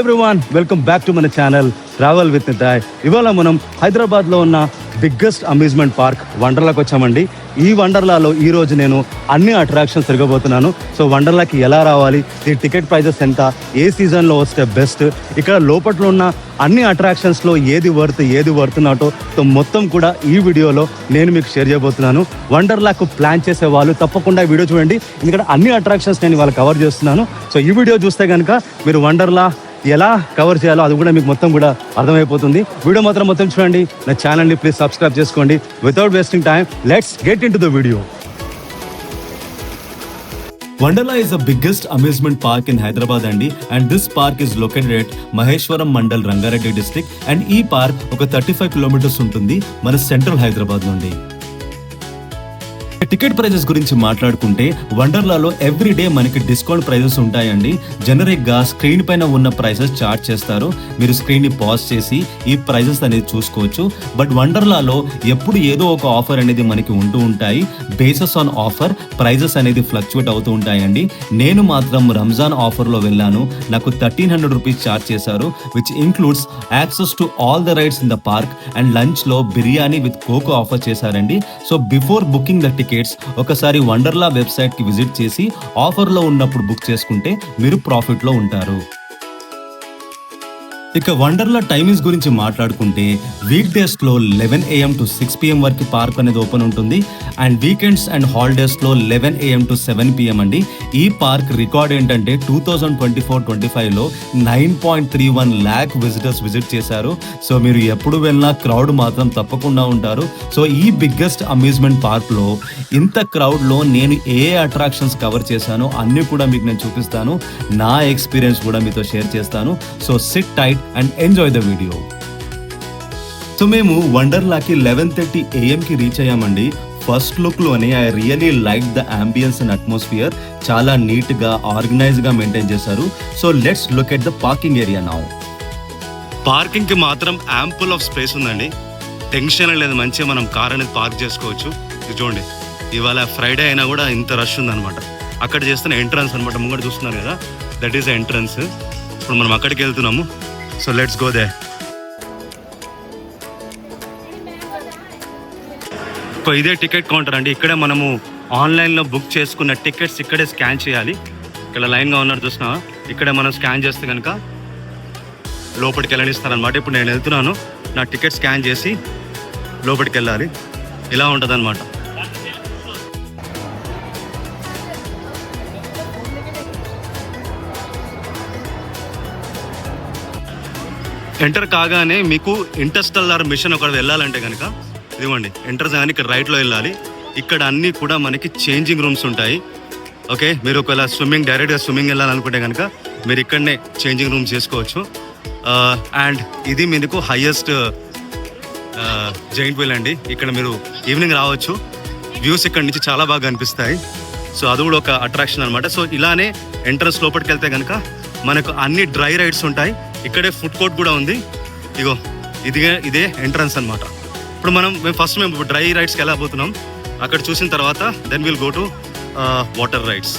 Everyone, welcome back to మన channel travel with Nitai. ఇవాళ మనం హైదరాబాద్లో ఉన్న బిగ్గెస్ట్ అమ్యూజ్మెంట్ పార్క్ వండర్లాకి వచ్చామండి. ఈ వండర్లాలో ఈరోజు నేను అన్ని అట్రాక్షన్స్ తిరగబోతున్నాను. సో వండర్లాకి ఎలా రావాలి, ఈ టికెట్ ప్రైజెస్ ఎంత, ఏ సీజన్లో వస్తే బెస్ట్, ఇక్కడ లోపట్లో ఉన్న అన్ని అట్రాక్షన్స్లో ఏది వర్త్ నాటో సో మొత్తం కూడా ఈ వీడియోలో నేను మీకు షేర్ చేయబోతున్నాను. వండర్లాకు ప్లాన్ చేసే వాళ్ళు తప్పకుండా ఈ వీడియో చూడండి, ఎందుకంటే అన్ని అట్రాక్షన్స్ నేను ఇవాళ కవర్ చేస్తున్నాను. సో ఈ వీడియో చూస్తే కనుక మీరు వండర్లా ఎలా కవర్ చేయాలో అది కూడా మీకు మొత్తం కూడా అర్థమైపోతుంది. వీడియో మాత్రం మొత్తం చూడండి. నా ఛానల్ని ప్లీజ్ సబ్స్క్రైబ్ చేసుకోండి. Without wasting time, let's get in to the video. Wonderla is the biggest amusement park in Hyderabad and this park is located at Maheshwaram Mandal, Rangareddy district, and ee park oka 35 kilometers untundi mana central Hyderabad nundi. Ticket prices గురించి మాట్లాడుకుంటే వండర్లాలో everyday మనకి discount prices ఉంటాయండి. జనరిక్గా screen పైన ఉన్న prices chart చేస్తారు. మీరు స్క్రీన్ని పాజ్ చేసి ఈ ప్రైజెస్ అనేది చూసుకోవచ్చు. బట్ వండర్లాలో ఎప్పుడు ఏదో ఒక ఆఫర్ అనేది మనకి ఉంటూ ఉంటాయి. బేసెస్ ఆన్ ఆఫర్ ప్రైజెస్ అనేది ఫ్లక్చువేట్ అవుతూ ఉంటాయండి. నేను మాత్రం రంజాన్ ఆఫర్లో వెళ్ళాను. నాకు 1300 రూపీస్ చార్జ్ చేశారు, which includes access to all the rides in the park and లంచ్లో బిర్యానీ విత్ కోకో ఆఫర్ చేశారండి. So before booking the tickets ఒకసారి వండర్లా వెబ్సైట్ కి విజిట్ చేసి ఆఫర్లో ఉన్నప్పుడు బుక్ చేసుకుంటే మీరు ప్రాఫిట్లో ఉంటారు. ఇక వండర్లా టైమింగ్స్ గురించి మాట్లాడుకుంటే వీక్ డేస్లో 11 AM to 6 PM వరకు పార్క్ అనేది ఓపెన్ ఉంటుంది. అండ్ వీకెండ్స్ అండ్ హాలిడేస్లో 11 AM to 7 PM అండి. ఈ పార్క్ రికార్డ్ ఏంటంటే 2024-25లో 9.31 lakh విజిటర్స్ విజిట్ చేశారు. సో మీరు ఎప్పుడు వెళ్ళినా క్రౌడ్ మాత్రం తప్పకుండా ఉంటారు. సో ఈ బిగ్గెస్ట్ అమ్యూజ్మెంట్ పార్క్లో ఇంత క్రౌడ్లో నేను ఏ అట్రాక్షన్స్ కవర్ చేశానో అన్నీ కూడా మీకు నేను చూపిస్తాను. నా ఎక్స్పీరియన్స్ కూడా మీతో షేర్ చేస్తాను. So SIT tight and enjoy the video. So మేము వండర్లాకి 11:30 AM కి రీచ్ అయ్యామండి. ఫస్ట్ లుక్ లోనే I really like the ambience and atmosphere. చాలా నీట్ గా ఆర్గనైజ్ గా మెయింటైన్ చేశారు. So let's look at the parking area now. Parking కి మాత్రం ample of space ఉందండి. టెన్షన్ లేదు, మంచిగా మనం కార్ అనేది పార్క్ చేసుకోవచ్చు. ఇది చూడండి, ఇవాళ ఫ్రైడే అయినా కూడా ఇంత రష్ ఉందన్నమాట. అక్కడ చేస్తున్న ఎంట్రన్స్ అనమాట, ముంగట చూస్తున్నారు కదా, దట్ ఈస్ ఎంట్రన్స్. ఇప్పుడు మనం అక్కడికి వెళ్తున్నాము. So let's go there. ఇదే టికెట్ కౌంటర్ అండి. ఇక్కడే మనము ఆన్లైన్లో బుక్ చేసుకున్న టికెట్స్ ఇక్కడే స్కాన్ చేయాలి. ఇక్కడ లైన్గా ఉన్నారు చూసినా, ఇక్కడే మనం స్కాన్ చేస్తే కనుక లోపలికి వెళ్ళనిస్తారనమాట. ఇప్పుడు నేను వెళ్తున్నాను, నా టికెట్ స్కాన్ చేసి లోపలికి వెళ్ళాలి. ఇలా ఉంటుంది అనమాట. ఎంటర్ కాగానే మీకు ఇంటర్స్టెల్లార్ మిషన్ ఒకటి వెళ్ళాలంటే కనుక ఇదిగోండి, ఎంటర్ కానీ ఇక్కడ రైట్లో వెళ్ళాలి. ఇక్కడ అన్నీ కూడా మనకి చేంజింగ్ రూమ్స్ ఉంటాయి. ఓకే, మీరు ఒకవేళ డైరెక్ట్గా స్విమ్మింగ్ వెళ్ళాలనుకుంటే కనుక మీరు ఇక్కడనే చేంజింగ్ రూమ్స్ చేసుకోవచ్చు. అండ్ ఇది మీకు హైయెస్ట్ జైంట్ వీల్ అండి. ఇక్కడ మీరు ఈవినింగ్ రావచ్చు, వ్యూస్ ఇక్కడ నుంచి చాలా బాగా కనిపిస్తాయి. సో అది కూడా ఒక అట్రాక్షన్ అనమాట. సో ఇలానే ఎంట్రన్స్ లోపలికి వెళ్తే కనుక మనకు అన్ని డ్రై రైడ్స్ ఉంటాయి. ఇక్కడే ఫుడ్ కోర్ట్ కూడా ఉంది. ఇగో ఇదే ఎంట్రన్స్ అనమాట. ఇప్పుడు మేము డ్రై రైడ్స్కి వెళ్ళబోతున్నాం. అక్కడ చూసిన తర్వాత then will go to water rides.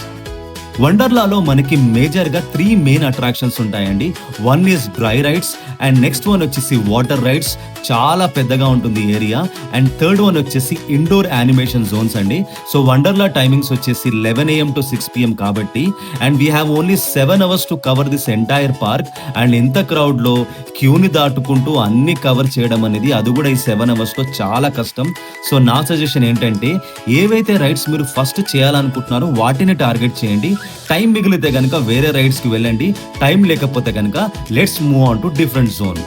వండర్లాలో మనకి మేజర్గా 3 మెయిన్ అట్రాక్షన్స్ ఉంటాయండి. One is dry rides and next one వచ్చేసి వాటర్ రైడ్స్, చాలా పెద్దగా ఉంటుంది ఏరియా. అండ్ థర్డ్ వన్ వచ్చేసి ఇండోర్ యానిమేషన్ జోన్స్ అండి. సో వండర్లా టైమింగ్స్ వచ్చేసి 11 AM to 6 PM కాబట్టి and we have only 7 hours to cover this entire park. And ఇంత క్రౌడ్లో క్యూని దాటుకుంటూ అన్ని కవర్ చేయడం అనేది అది కూడా ఈ 7 hours చాలా కష్టం. సో నా సజెషన్ ఏంటంటే ఏవైతే రైడ్స్ మీరు ఫస్ట్ చేయాలనుకుంటున్నారో వాటిని టార్గెట్ చేయండి. టైం మిగిలితే కనుక వేరే రైడ్స్కి వెళ్ళండి. టైం లేకపోతే కనుక let's move on to different zone.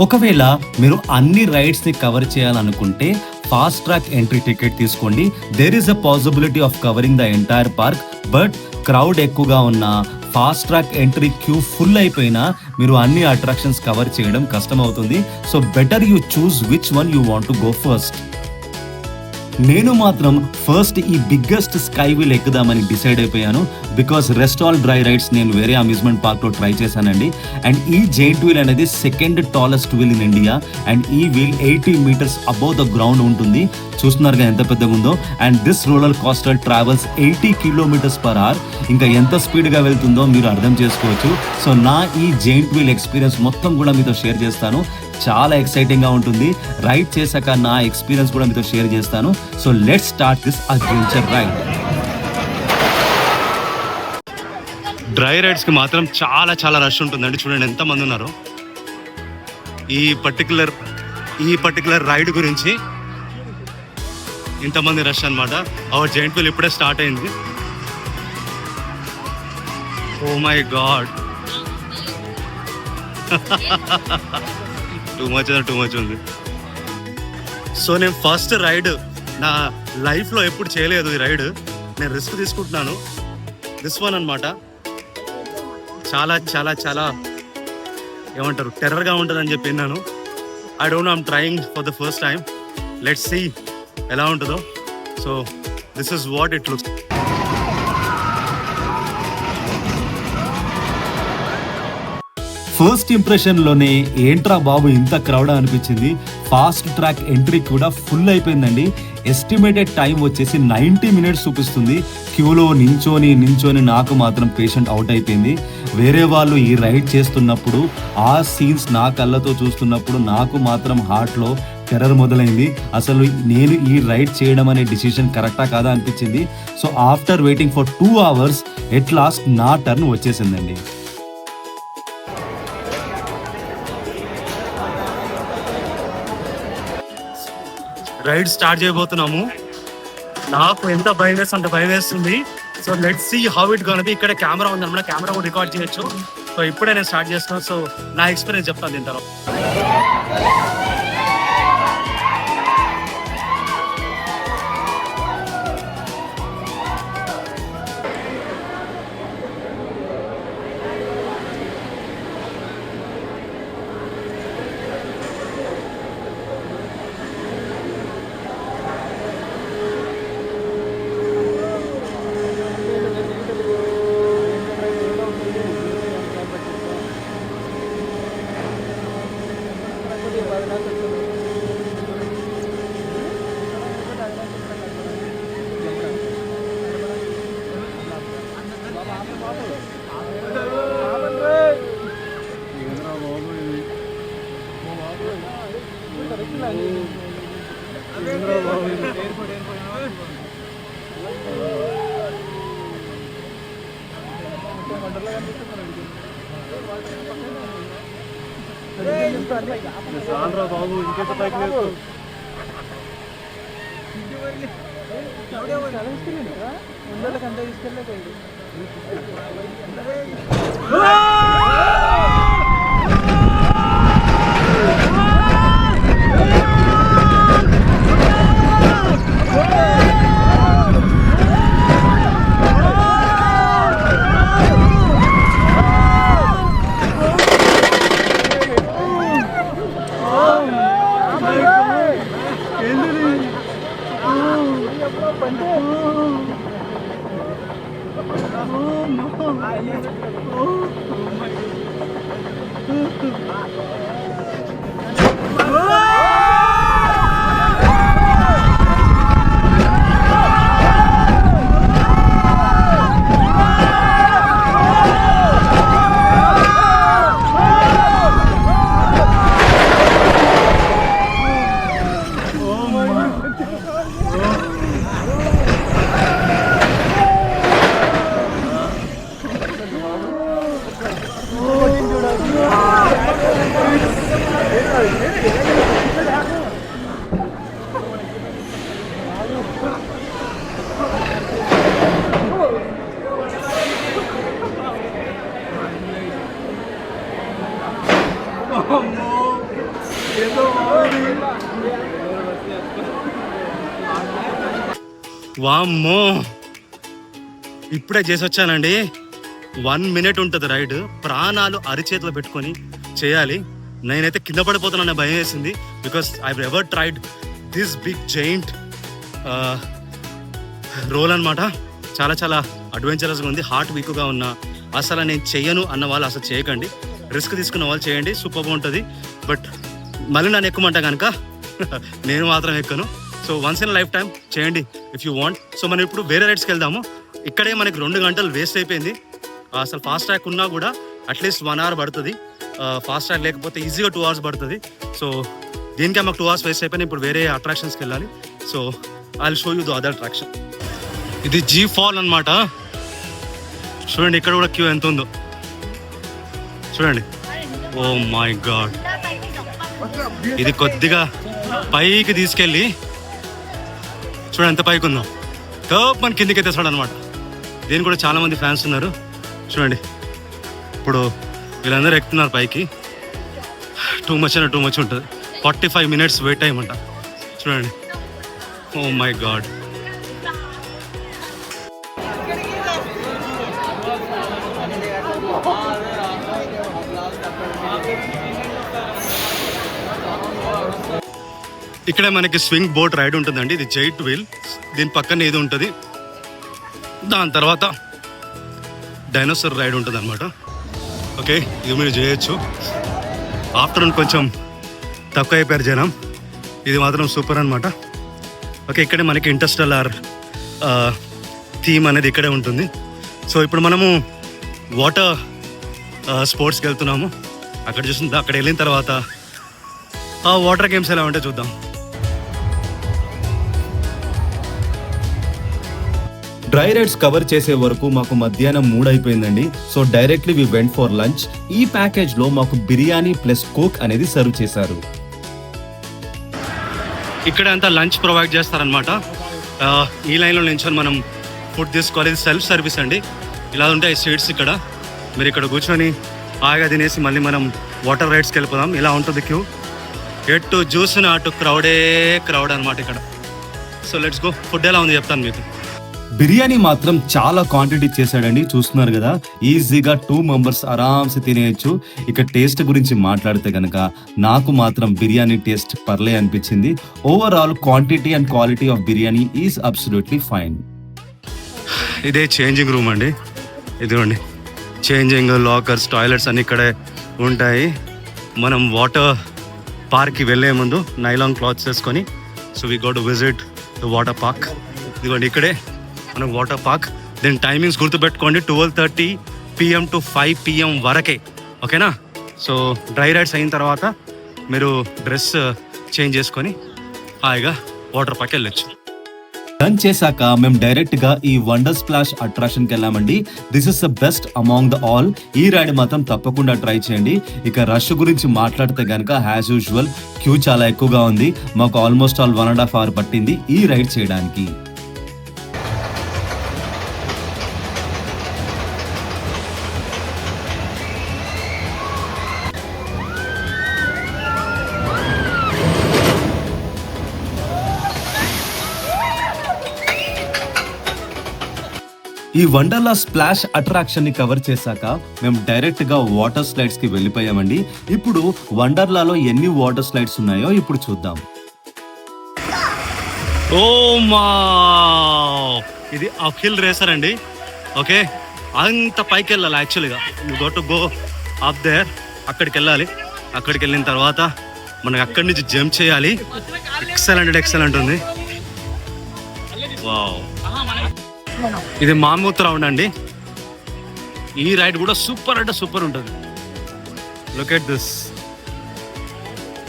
ఒకవేళ మీరు అన్ని రైడ్స్ని కవర్ చేయాలనుకుంటే ఫాస్ట్ ట్రాక్ ఎంట్రీ టికెట్ తీసుకోండి. There is a possibility of covering the entire park. But crowd ఎక్కువగా ఉన్న fast track entry queue full అయిపోయినా మీరు అన్ని అట్రాక్షన్స్ కవర్ చేయడం కష్టం అవుతుంది. So better you choose which one you want to go first. నేను మాత్రం ఫస్ట్ ఈ బిగ్గెస్ట్ స్కై వీల్ ఎక్కుదామని డిసైడ్ అయిపోయాను. Because rest all dry rides నేను వేరే అమ్యూజ్మెంట్ పార్క్లో ట్రై చేశానండి. అండ్ ఈ జైంట్ వీల్ అనేది second tallest wheel in India. And ఈ wheel 80 meters above the ground ఉంటుంది. చూస్తున్నారుగా ఎంత పెద్దగా ఉందో. And this roller coaster travels 80 km/h. ఇంకా ఎంత స్పీడ్గా వెళ్తుందో మీరు అర్థం చేసుకోవచ్చు. సో నా ఈ జైంట్ వీల్ ఎక్స్పీరియన్స్ మొత్తం కూడా మీతో షేర్ చేస్తాను. చాలా ఎక్సైటింగ్గా ఉంటుంది. రైడ్ చేశాక నా ఎక్స్పీరియన్స్ కూడా మీతో షేర్ చేస్తాను. So let's start this adventure ride. Dry రైడ్స్కి మాత్రం చాలా చాలా రష్ ఉంటుందండి. చూడండి ఎంతమంది ఉన్నారో. ఈ పర్టికులర్ రైడ్ గురించి ఇంతమంది రష్ అనమాట. అవర్ జైంట్ వీల్ ఇప్పుడే స్టార్ట్ అయింది. Oh my god, too much ఉంది. సో నేను ఫస్ట్ రైడ్ నా లైఫ్లో ఎప్పుడు చేయలేదు. ఈ రైడ్ నేను రిస్క్ తీసుకుంటున్నాను. దిస్ వన్ అనమాట. చాలా చాలా చాలా ఏమంటారు, టెర్రర్గా ఉంటుందని చెప్పి విన్నాను. I don't know, I'm trying for the first time. Let's see ఎలా ఉంటుందో. So this is what it looks. First ఇంప్రెషన్లోనే ఏంట్రా బాబు ఇంత క్రౌడ్ అనిపించింది. ఫాస్ట్ ట్రాక్ ఎంట్రీ కూడా ఫుల్ అయిపోయిందండి. ఎస్టిమేటెడ్ టైం వచ్చేసి 90 minutes చూపిస్తుంది. క్యూలో నించోని నాకు మాత్రం పేషెంట్ అవుట్ అయిపోయింది. వేరే వాళ్ళు ఈ రైడ్ చేస్తున్నప్పుడు ఆ సీన్స్ నా కళ్ళతో చూస్తున్నప్పుడు నాకు మాత్రం హార్ట్లో టెర్రర్ మొదలైంది. అసలు నేను ఈ రైడ్ చేయడం అనే డిసిషన్ కరెక్టా కాదా అనిపించింది. So after waiting for 2 hours at last నా టర్న్ వచ్చేసిందండి. రైడ్ స్టార్ట్ చేయబోతున్నాము. నాకు ఎంత భయం వేస్తుంది. So let's see how it gonna be. ఇక్కడ కెమెరా ఉంది అన్నమాట, కెమెరా కూడా రికార్డ్ చేయొచ్చు. సో ఇప్పుడే నేను స్టార్ట్ చేస్తున్నాను. సో నా ఎక్స్పీరియన్స్ చెప్తాను దీని తర్వాత. బాబు ఇంకెంత పైకి లేదు. అంతా తీసుకెళ్ళలేదు. వామ్మో, ఇప్పుడే చేసి వచ్చానండి. 1 minute ఉంటుంది రైడ్. ప్రాణాలు అరిచేతిలో పెట్టుకొని చేయాలి. నేనైతే కింద పడిపోతున్నానే భయం వేసింది. Because I ever tried this big giant roll అనమాట. చాలా చాలా అడ్వెంచరస్గా ఉంది. హార్ట్ వీక్గా ఉన్న అసలు నేను చెయ్యను అన్న వాళ్ళు అసలు చేయకండి, రిస్క్ తీసుకున్న వాళ్ళు చేయండి, సూపర్గా ఉంటుంది. బట్ మళ్ళీ నన్ను ఎక్కుమంటా కనుక నేను మాత్రం ఎక్కను. So once in life time చేయండి ఇఫ్ యూ వాంట్. సో మనం ఇప్పుడు వేరే రైడ్స్కి వెళ్దాము. ఇక్కడే మనకి 2 గంటలు వేస్ట్ అయిపోయింది. అసలు ఫాస్ట్ ట్రాక్ ఉన్నా కూడా అట్లీస్ట్ 1 hour పడుతుంది. ఫాస్ట్ ట్రాక్ లేకపోతే ఈజీగా 2 hours పడుతుంది. సో దీనికే మాకు 2 hours వేస్ట్ అయిపోయినాయి. ఇప్పుడు వేరే అట్రాక్షన్స్కి వెళ్ళాలి. So I will show you the other attraction. ఇది జీ ఫాల్ అనమాట. చూడండి ఇక్కడ కూడా క్యూ ఎంత ఉందో చూడండి. ఓ మై గాడ్, ఇది కొద్దిగా పైకి తీసుకెళ్ళి చూడండి ఎంత పైకి ఉందో. టప్ మన కిందికి ఎత్తేస్తాడు అనమాట. దీనికి కూడా చాలా మంది ఫ్యాన్స్ ఉన్నారు. చూడండి ఇప్పుడు వీళ్ళందరూ ఎక్కుతున్నారు పైకి. టూ మచ్ ఉంటుంది. 45 minutes వెయిట్ టైం అంట. చూడండి, ఓ మై గాడ్. ఇక్కడ మనకి స్వింగ్ బోట్ రైడ్ ఉంటుందండి. ఇది జైట్ వీల్. దీని పక్కన ఏది ఉంటుంది. దాని తర్వాత డైనోసార్ రైడ్ ఉంటుంది అనమాట. ఓకే, ఇది మీరు చేయొచ్చు. ఆఫ్టర్నూన్ కొంచెం తక్కువ అయిపోయారు జనం. ఇది మాత్రం సూపర్ అనమాట. ఓకే, ఇక్కడే మనకి ఇంటర్స్టెల్లార్ థీమ్ అనేది ఇక్కడే ఉంటుంది. సో ఇప్పుడు మనము వాటర్ స్పోర్ట్స్కి వెళ్తున్నాము. అక్కడ చూస్తుంది. అక్కడ వెళ్ళిన తర్వాత ఆ వాటర్ గేమ్స్ ఎలా ఉంటే చూద్దాం. డ్రై రైడ్స్ కవర్ చేసే వరకు మాకు మధ్యాహ్నం 3 అయిపోయిందండి. So directly we went for lunch. ఈ ప్యాకేజ్ లో మాకు బిర్యానీ ప్లస్ కోక్ అనేది సర్వ్ చేశారు. ఇక్కడ అంతా లంచ్ ప్రొవైడ్ చేస్తారనమాట. ఈ లైన్లో నించొని మనం ఫుడ్ తీసుకోవాలి. ఇది సెల్ఫ్ సర్వీస్ అండి. ఇలా ఉంటాయి సీట్స్. ఇక్కడ మీరు ఇక్కడ కూర్చొని హాయిగా తినేసి మళ్ళీ మనం వాటర్ రైడ్స్కి వెళ్ళిపోదాం. ఇలా ఉంటుంది క్యూ. ఎటు చూసిన అటు క్రౌడ్ అనమాట ఇక్కడ. So let's go. ఫుడ్ ఎలా ఉంది చెప్తాను మీకు. బిర్యానీ మాత్రం చాలా క్వాంటిటీ చేశాడండి. చూస్తున్నారు కదా, ఈజీగా 2 members ఆరామ్సే తినేయచ్చు. ఇక టేస్ట్ గురించి మాట్లాడితే కనుక నాకు మాత్రం బిర్యానీ టేస్ట్ పర్లే అనిపించింది. Overall quantity and quality of biryani is absolutely fine. ఇదే చేంజింగ్ రూమ్ అండి. ఇదిగోండి చేంజింగ్, లాకర్స్, టాయిలెట్స్ అన్ని ఇక్కడే ఉంటాయి. మనం వాటర్ పార్క్కి వెళ్ళే ముందు నైలాన్ క్లాత్స్ వేసుకొని so we go to visit the water park. ఇదిగోండి ఇక్కడే మనకు వాటర్ పార్క్. దీని టైమింగ్స్ గుర్తుపెట్టుకోండి, 12:30 PM to 5 PM వరకే. ఓకేనా? సో డ్రై రైడ్స్ అయిన తర్వాత మీరు డ్రెస్ చేంజ్ చేసుకొని హాయిగా వాటర్ పార్క్ వెళ్ళొచ్చు. రన్ చేశాక మేము డైరెక్ట్ గా ఈ వండర్ స్ప్లాష్ అట్రాక్షన్ కి వెళ్ళామండి. This is the best among the all. ఈ రైడ్ మాత్రం తప్పకుండా ట్రై చేయండి. ఇక రష్ గురించి మాట్లాడితే కనుక యాజ్ యూజువల్ క్యూ చాలా ఎక్కువగా ఉంది. మాకు ఆల్మోస్ట్ ఆల్ 1.5 hour పట్టింది ఈ రైడ్ చేయడానికి. ఈ వండర్లా స్ప్లాష్ అట్రాక్షన్ ని కవర్ చేశాక మేము డైరెక్ట్ గా వాటర్ స్లైడ్స్ కి వెళ్ళిపోయామండి. ఇప్పుడు వండర్లాలో ఎన్ని వాటర్ స్లైడ్స్ ఉన్నాయో ఇప్పుడు చూద్దాం. ఓ మా, ఇది అఖిల్ రేసర్ అండి. ఓకే, అంత పైకి వెళ్ళాలి. యాక్చువల్గా you go to go up there. అక్కడికి వెళ్ళాలి. అక్కడికి వెళ్ళిన తర్వాత మనకి అక్కడి నుంచి జంప్ చేయాలి. ఎక్సలెంట్ ఉంది. వావ్, ఇది మామూత్ రౌండ్ అండి. ఈ రైడ్ కూడా సూపర్ అంటే సూపర్ ఉంటుంది. Look at this.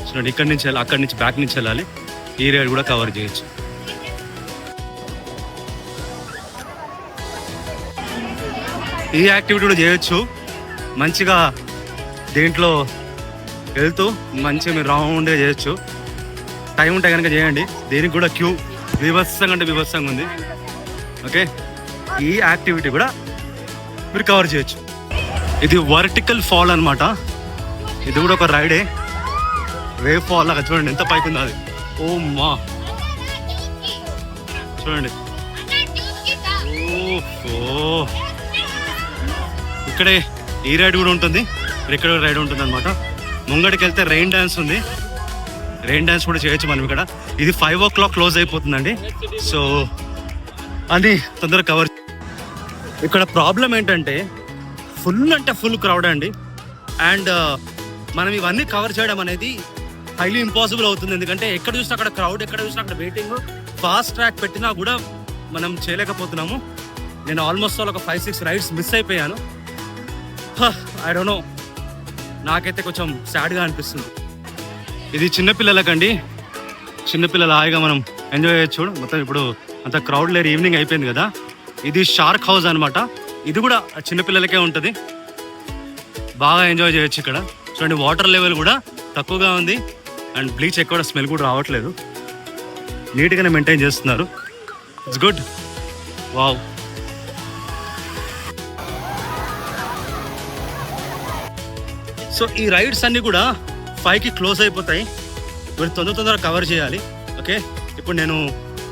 చూడండి, ఇక్కడి నుంచి వెళ్ళాలి, అక్కడి నుంచి బ్యాక్ నుంచి వెళ్ళాలి. ఈ రైడ్ కూడా కవర్ చేయొచ్చు. ఈ యాక్టివిటీ కూడా చేయొచ్చు మంచిగా. దీంట్లో వెళ్తూ మంచిగా మీరు రౌండ్గా చేయొచ్చు. టైం ఉంటే కనుక చేయండి. దీనికి కూడా క్యూ విభత్సంగా అంటే విభత్సంగా ఉంది. ఓకే, ఈ యాక్టివిటీ కూడా మీరు కవర్ చేయొచ్చు. ఇది వర్టికల్ ఫాల్ అనమాట. ఇది కూడా ఒక రైడే. వేవ్ ఫాల్ లాగా. చూడండి ఎంత పైకి ఉందో అది. ఓ మా, చూడండి. ఇక్కడే ఈ రైడ్ కూడా ఉంటుంది. ఇక్కడ రైడ్ ఉంటుంది అనమాట. ముంగడికి వెళ్తే రెయిన్ డ్యాన్స్ ఉంది. రెయిన్ డ్యాన్స్ కూడా చేయొచ్చు మనం ఇక్కడ. ఇది 5 o'clock క్లోజ్ అయిపోతుందండి. సో అది తొందరగా కవర్. ఇక్కడ ప్రాబ్లం ఏంటంటే ఫుల్ క్రౌడ్ అండి. అండ్ మనం ఇవన్నీ కవర్ చేయడం అనేది హైలీ ఇంపాసిబుల్ అవుతుంది. ఎందుకంటే ఎక్కడ చూసినా అక్కడ క్రౌడ్, ఎక్కడ చూసినా అక్కడ వెయిటింగ్. ఫాస్ట్ ట్రాక్ పెట్టినా కూడా మనం చేయలేకపోతున్నాము. నేను ఆల్మోస్ట్ ఒక 5-6 రైడ్స్ మిస్ అయిపోయాను. ఐ డోంట్ నో, నాకైతే కొంచెం సాడ్గా అనిపిస్తుంది. ఇది చిన్నపిల్లలకండి, చిన్నపిల్లల హాయిగా మనం ఎంజాయ్ చేయొచ్చు. మొత్తం ఇప్పుడు అంత క్రౌడ్ లేరు, ఈవినింగ్ అయిపోయింది కదా. ఇది షార్క్ హౌస్ అనమాట. ఇది కూడా చిన్నపిల్లలకే ఉంటుంది, బాగా ఎంజాయ్ చేయొచ్చు. ఇక్కడ చూడండి, వాటర్ లెవెల్ కూడా తక్కువగా ఉంది. అండ్ బ్లీచ్ ఎక్కువ స్మెల్ కూడా రావట్లేదు, నీట్గానే మెయింటైన్ చేస్తున్నారు. It's good. వావ్. సో ఈ రైడ్స్ అన్నీ కూడా 5కి క్లోజ్ అయిపోతాయి. మీరు తొందరగా కవర్ చేయాలి. ఓకే, ఇప్పుడు నేను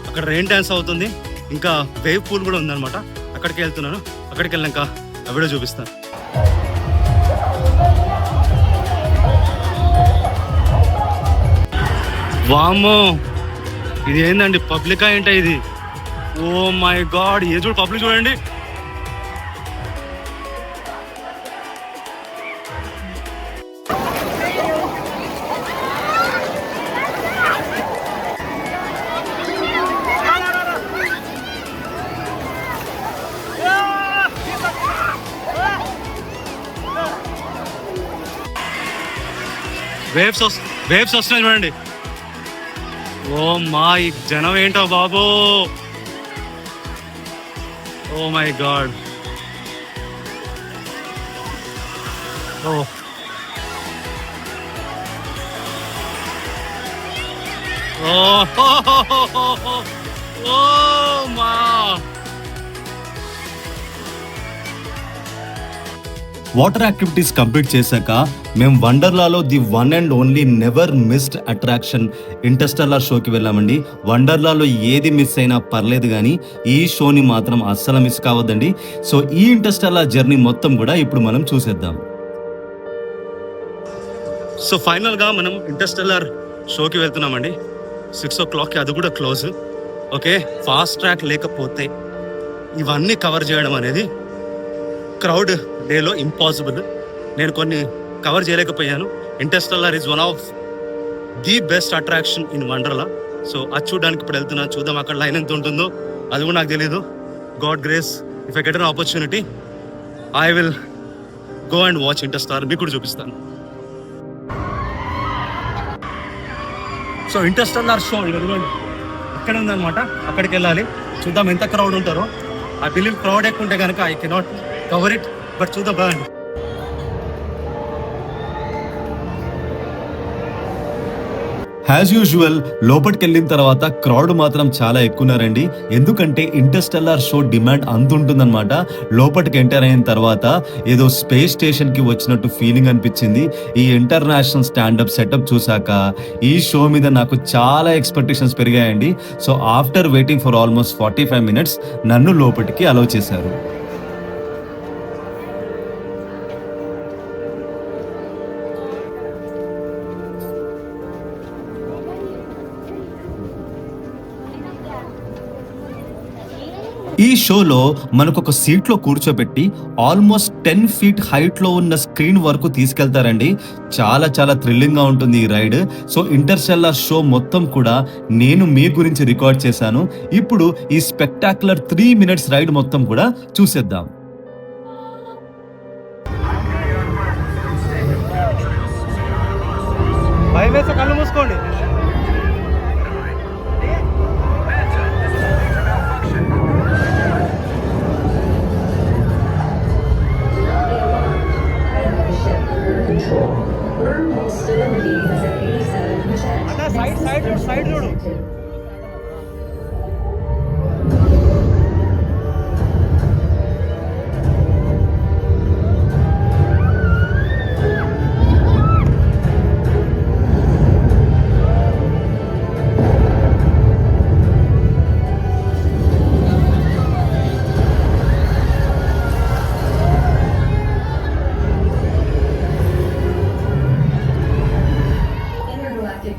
అక్కడ రెయిన్ డ్యాన్స్ అవుతుంది, ఇంకా వేవ్ పూల్ కూడా ఉందన్నమాట. అక్కడికి వెళ్తున్నాను. అక్కడికి వెళ్ళాక ఆ వీడియో చూపిస్తాను. వామ్మో, ఇది ఏందండి, పబ్లికా ఏంటో ఇది? ఓ మై గాడ్, ఏ చూడు పబ్లిక్ చూడండి. వేవ్స్ వస్తున్నాయి చూడండి. ఓ మా, ఈ జనం ఏంటో బాబు. ఓ మై గాడ్. ఓ ఓ మా. వాటర్ యాక్టివిటీస్ కంప్లీట్ చేశాక మేము వండర్లాలో the one and only never missed attraction Interstellar షోకి వెళ్ళామండి. వండర్లాలో ఏది మిస్ అయినా పర్లేదు, కానీ ఈ షోని మాత్రం అస్సలు మిస్ కావద్దండి. సో ఈ ఇంటర్స్టెల్లార్ జర్నీ మొత్తం కూడా ఇప్పుడు మనం చూసేద్దాం. సో ఫైనల్గా మనం ఇంటర్స్టెల్లార్ షోకి వెళ్తున్నామండి. 6 o'clockకి, అది కూడా క్లోజ్. ఓకే, ఫాస్ట్ ట్రాక్ లేకపోతే ఇవన్నీ కవర్ చేయడం అనేది క్రౌడ్ డేలో ఇంపాసిబుల్. నేను కొన్ని కవర్ చేయలేకపోయాను. Interstellar is one of the best attraction in Wonderla. So అది చూడడానికి ఇప్పుడు వెళ్తున్నాను. చూద్దాం అక్కడ లైన్ ఎంత ఉంటుందో, అది కూడా నాకు తెలీదు. God grace, if I get an opportunity I will go and watch Interstellar. మీకు కూడా చూపిస్తాను. సో ఇంటర్స్టెల్లార్ షో ఇక్కడ ఉందన్నమాట. అక్కడికి వెళ్ళాలి, చూద్దాం ఎంత క్రౌడ్ ఉంటారో. ఐ బిలీవ్ క్రౌడ్ ఎక్కువ ఉంటే కనుక I cannot cover it, but చూద్దాం బాగుంది. యాజ్ యూజువల్ లోపలికి వెళ్ళిన తర్వాత క్రౌడ్ మాత్రం చాలా ఎక్కున్నారండి. ఎందుకంటే ఇంటర్స్టెల్లార్ షో డిమాండ్ అంత ఉంటుందన్నమాట. లోపలికి ఎంటర్ అయిన తర్వాత ఏదో స్పేస్ స్టేషన్కి వచ్చినట్టు ఫీలింగ్ అనిపించింది. ఈ ఇంటర్నేషనల్ స్టాండప్ సెటప్ చూసాక ఈ షో మీద నాకు చాలా ఎక్స్పెక్టేషన్స్ పెరిగాయండి. So after waiting for almost 45 minutes నన్ను లోపలికి అలౌ చేశారు. ఈ షోలో మనకు ఒక సీట్లో కూర్చోబెట్టి ఆల్మోస్ట్ 10 feet హైట్లో ఉన్న స్క్రీన్ వరకు తీసుకెళ్తారండి. చాలా చాలా థ్రిల్లింగ్గా ఉంటుంది ఈ రైడ్. సో ఇంటర్స్టెల్లార్ షో మొత్తం కూడా నేను మీ గురించి రికార్డ్ చేశాను. ఇప్పుడు ఈ స్పెక్టాక్యులర్ 3 minutes రైడ్ మొత్తం కూడా చూసేద్దాం. కళ్ళు మూసుకోండి. సైడ్ చూడు.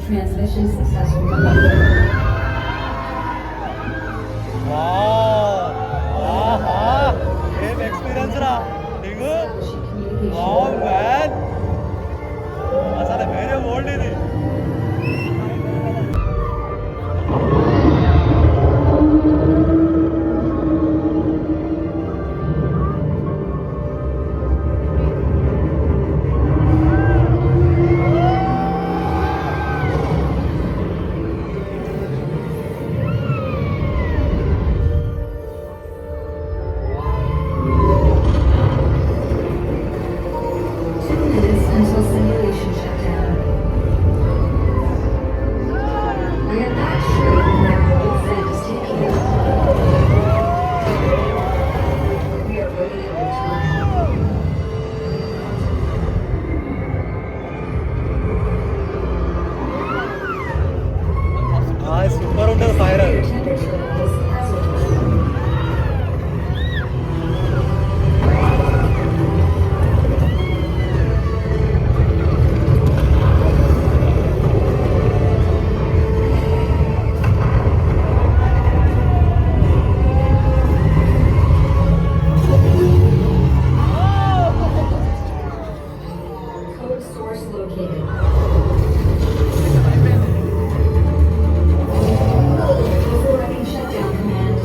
Transmission successful. located. Overriding shutdown command.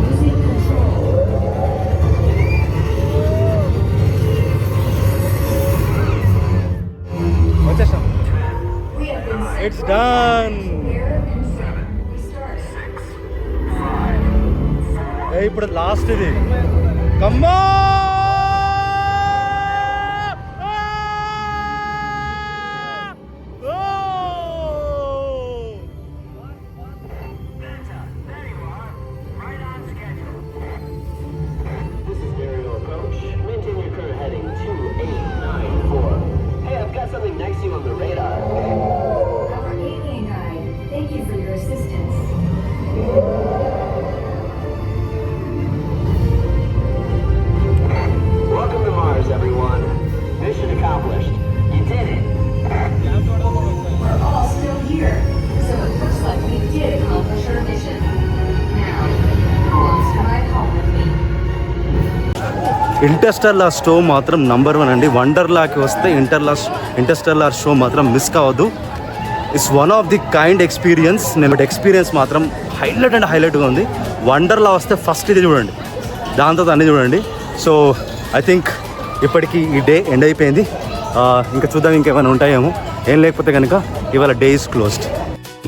Losing control. వచ్చేసాం. We have been It's done. Prepare and set. Restart. ఇప్పుడు లాస్ట్ ఇది కమ్మా This is Aerial Approach. Maintain your current heading 2894. Hey, I've got something next to you on the radar. Our alien guide, thank you for your assistance. Welcome to Mars, everyone. Mission accomplished. You did it. We're all still here, so it looks like we did accomplish our mission. Now, who wants to ride home with me? Interstellar show మాత్రం number 1 అండి. వండర్లాకి వస్తే Interstellar show మాత్రం miss కావద్దు. It's one of the kind experience. నేను experience మాత్రం హైలైట్గా ఉంది. వండర్లా వస్తే ఫస్ట్ ఇది చూడండి, దాని తర్వాత అన్నీ చూడండి. సో ఐ థింక్ ఇప్పటికీ ఈ డే ఎండ్ అయిపోయింది. ఇంకా చూద్దాం ఇంకేమైనా ఉంటాయేమో. ఏం లేకపోతే కనుక ఇవాళ డే ఇస్ క్లోజ్డ్.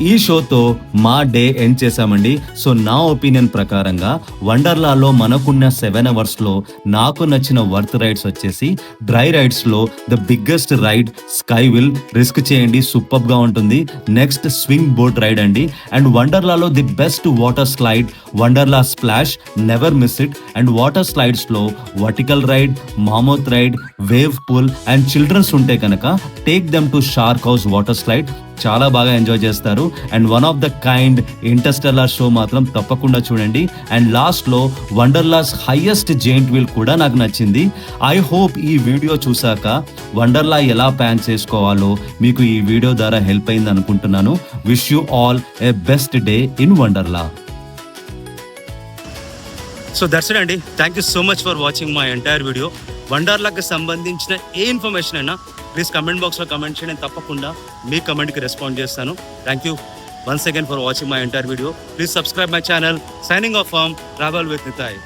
ఈ షోతో మా డే ఎండ్ చేశామండి. సో నా ఒపీనియన్ ప్రకారంగా వండర్లాలో మనకున్న 7 అవర్స్లో నాకు నచ్చిన వర్త్ రైడ్స్ వచ్చేసి డ్రై రైడ్స్లో the biggest ride sky wheel, risk చేయండి, సూపర్గా ఉంటుంది. నెక్స్ట్ స్వింగ్ బోట్ రైడ్ అండి. అండ్ వండర్లాలో the best water slide Wonderla splash, never miss it. And water స్లైడ్స్లో vertical ride, mammoth ride, wave pool and children's ఉంటే కనుక take them to shark house water slide. చాలా బాగా ఎంజాయ్ చేస్తారు. And one of the kind Interstellar show మాత్రం తప్పకుండా చూడండి. And లాస్ట్లో వండర్లాస్ హైయెస్ట్ జెయింట్ వీల్ కూడా నాకు నచ్చింది. ఐ హోప్ ఈ వీడియో చూసాక వండర్లా ఎలా ప్లాన్ చేసుకోవాలో మీకు ఈ వీడియో ద్వారా హెల్ప్ అయింది అనుకుంటున్నాను. Wish you all a best day in Wonderla. So that's it అండి. Thank you so much for watching my entire video. వండర్లాకి సంబంధించిన ఏ ఇన్ఫర్మేషన్ అయినా ప్లీజ్ కమెంట్ బాక్స్లో కమెంట్ చేయండి. తప్పకుండా మీ కమెంట్కి రెస్పాండ్ చేస్తాను. Thank you once again for watching my entire video. Please subscribe my channel. Signing off from travel with Nitai.